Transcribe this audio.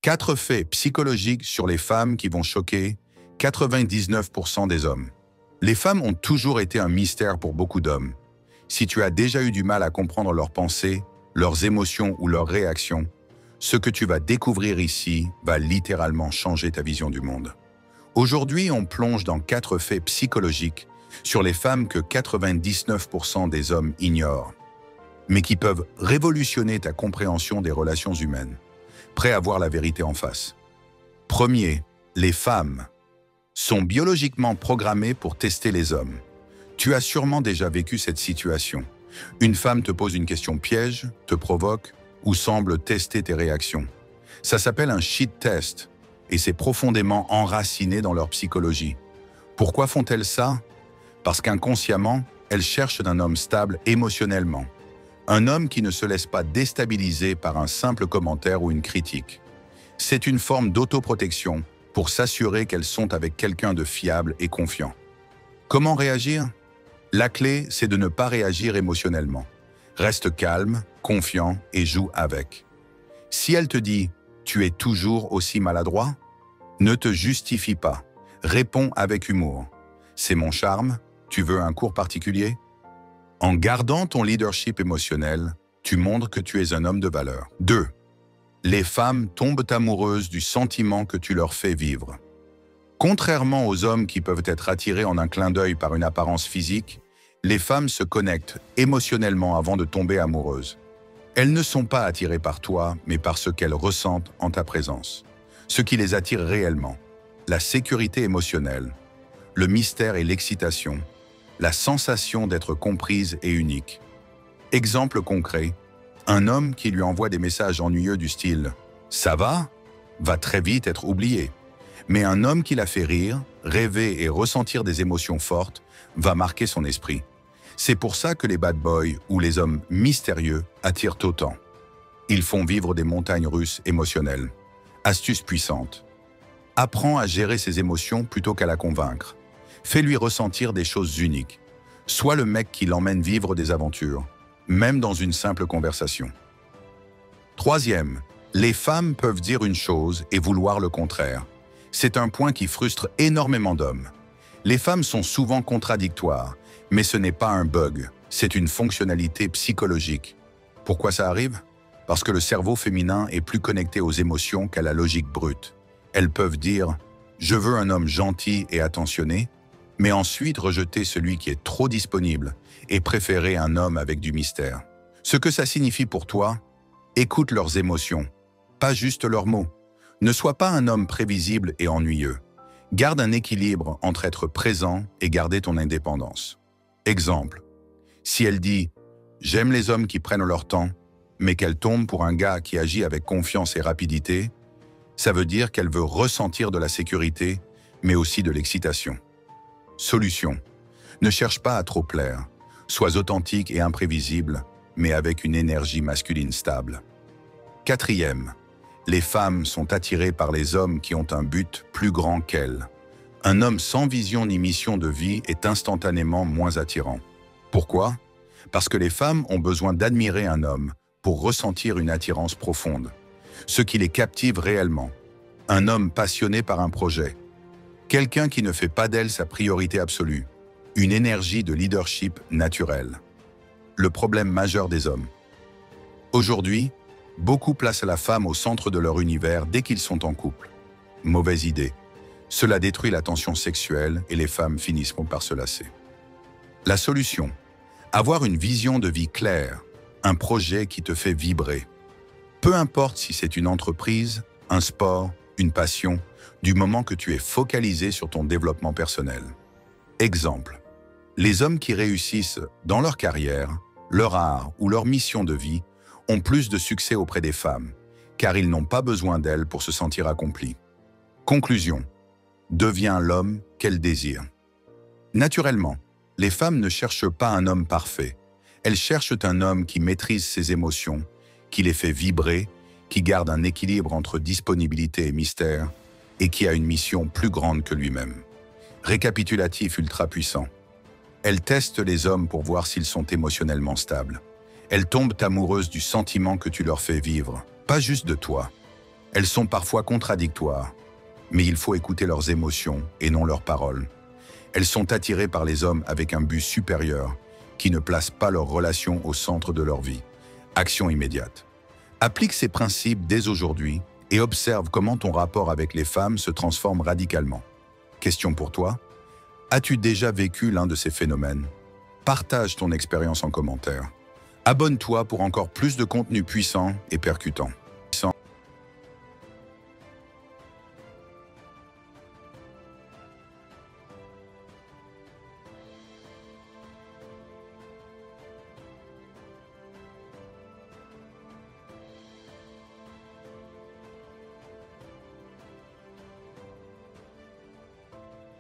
4 faits psychologiques sur les femmes qui vont choquer 99% des hommes. Les femmes ont toujours été un mystère pour beaucoup d'hommes. Si tu as déjà eu du mal à comprendre leurs pensées, leurs émotions ou leurs réactions, ce que tu vas découvrir ici va littéralement changer ta vision du monde. Aujourd'hui, on plonge dans 4 faits psychologiques sur les femmes que 99% des hommes ignorent, mais qui peuvent révolutionner ta compréhension des relations humaines. Prêt à voir la vérité en face. Premier, les femmes sont biologiquement programmées pour tester les hommes. Tu as sûrement déjà vécu cette situation. Une femme te pose une question piège, te provoque ou semble tester tes réactions. Ça s'appelle un shit test et c'est profondément enraciné dans leur psychologie. Pourquoi font-elles ça? Parce qu'inconsciemment, elles cherchent un homme stable émotionnellement. Un homme qui ne se laisse pas déstabiliser par un simple commentaire ou une critique. C'est une forme d'autoprotection pour s'assurer qu'elles sont avec quelqu'un de fiable et confiant. Comment réagir? La clé, c'est de ne pas réagir émotionnellement. Reste calme, confiant et joue avec. Si elle te dit « tu es toujours aussi maladroit », ne te justifie pas. Réponds avec humour. « C'est mon charme, tu veux un cours particulier ?» En gardant ton leadership émotionnel, tu montres que tu es un homme de valeur. 2. Les femmes tombent amoureuses du sentiment que tu leur fais vivre. Contrairement aux hommes qui peuvent être attirés en un clin d'œil par une apparence physique, les femmes se connectent émotionnellement avant de tomber amoureuses. Elles ne sont pas attirées par toi, mais par ce qu'elles ressentent en ta présence. Ce qui les attire réellement, la sécurité émotionnelle, le mystère et l'excitation, la sensation d'être comprise et unique. Exemple concret, un homme qui lui envoie des messages ennuyeux du style « ça va très vite être oublié. Mais un homme qui la fait rire, rêver et ressentir des émotions fortes va marquer son esprit. C'est pour ça que les bad boys ou les hommes mystérieux attirent autant. Ils font vivre des montagnes russes émotionnelles. Astuce puissante. Apprends à gérer ses émotions plutôt qu'à la convaincre. Fais-lui ressentir des choses uniques. Sois le mec qui l'emmène vivre des aventures, même dans une simple conversation. 3e, les femmes peuvent dire une chose et vouloir le contraire. C'est un point qui frustre énormément d'hommes. Les femmes sont souvent contradictoires, mais ce n'est pas un bug, c'est une fonctionnalité psychologique. Pourquoi ça arrive? Parce que le cerveau féminin est plus connecté aux émotions qu'à la logique brute. Elles peuvent dire « je veux un homme gentil et attentionné », mais ensuite rejeter celui qui est trop disponible et préférer un homme avec du mystère. Ce que ça signifie pour toi, écoute leurs émotions, pas juste leurs mots. Ne sois pas un homme prévisible et ennuyeux. Garde un équilibre entre être présent et garder ton indépendance. Exemple, si elle dit « j'aime les hommes qui prennent leur temps », mais qu'elle tombe pour un gars qui agit avec confiance et rapidité, ça veut dire qu'elle veut ressentir de la sécurité, mais aussi de l'excitation. Solution. Ne cherche pas à trop plaire. Sois authentique et imprévisible, mais avec une énergie masculine stable. 4e. Les femmes sont attirées par les hommes qui ont un but plus grand qu'elles. Un homme sans vision ni mission de vie est instantanément moins attirant. Pourquoi? Parce que les femmes ont besoin d'admirer un homme pour ressentir une attirance profonde. Ce qui les captive réellement. Un homme passionné par un projet. Quelqu'un qui ne fait pas d'elle sa priorité absolue. Une énergie de leadership naturelle. Le problème majeur des hommes. Aujourd'hui, beaucoup placent la femme au centre de leur univers dès qu'ils sont en couple. Mauvaise idée. Cela détruit la tension sexuelle et les femmes finissent par se lasser. La solution. Avoir une vision de vie claire, un projet qui te fait vibrer. Peu importe si c'est une entreprise, un sport, une passion, du moment que tu es focalisé sur ton développement personnel. Exemple. Les hommes qui réussissent dans leur carrière, leur art ou leur mission de vie ont plus de succès auprès des femmes, car ils n'ont pas besoin d'elles pour se sentir accomplis. Conclusion. Deviens l'homme qu'elles désirent. Naturellement, les femmes ne cherchent pas un homme parfait. Elles cherchent un homme qui maîtrise ses émotions, qui les fait vibrer, qui garde un équilibre entre disponibilité et mystère, et qui a une mission plus grande que lui-même. Récapitulatif ultra puissant. Elles testent les hommes pour voir s'ils sont émotionnellement stables. Elles tombent amoureuses du sentiment que tu leur fais vivre, pas juste de toi. Elles sont parfois contradictoires, mais il faut écouter leurs émotions et non leurs paroles. Elles sont attirées par les hommes avec un but supérieur, qui ne placent pas leurs relations au centre de leur vie. Action immédiate. Applique ces principes dès aujourd'hui et observe comment ton rapport avec les femmes se transforme radicalement. Question pour toi. As-tu déjà vécu l'un de ces phénomènes? Partage ton expérience en commentaire. Abonne-toi pour encore plus de contenu puissant et percutant.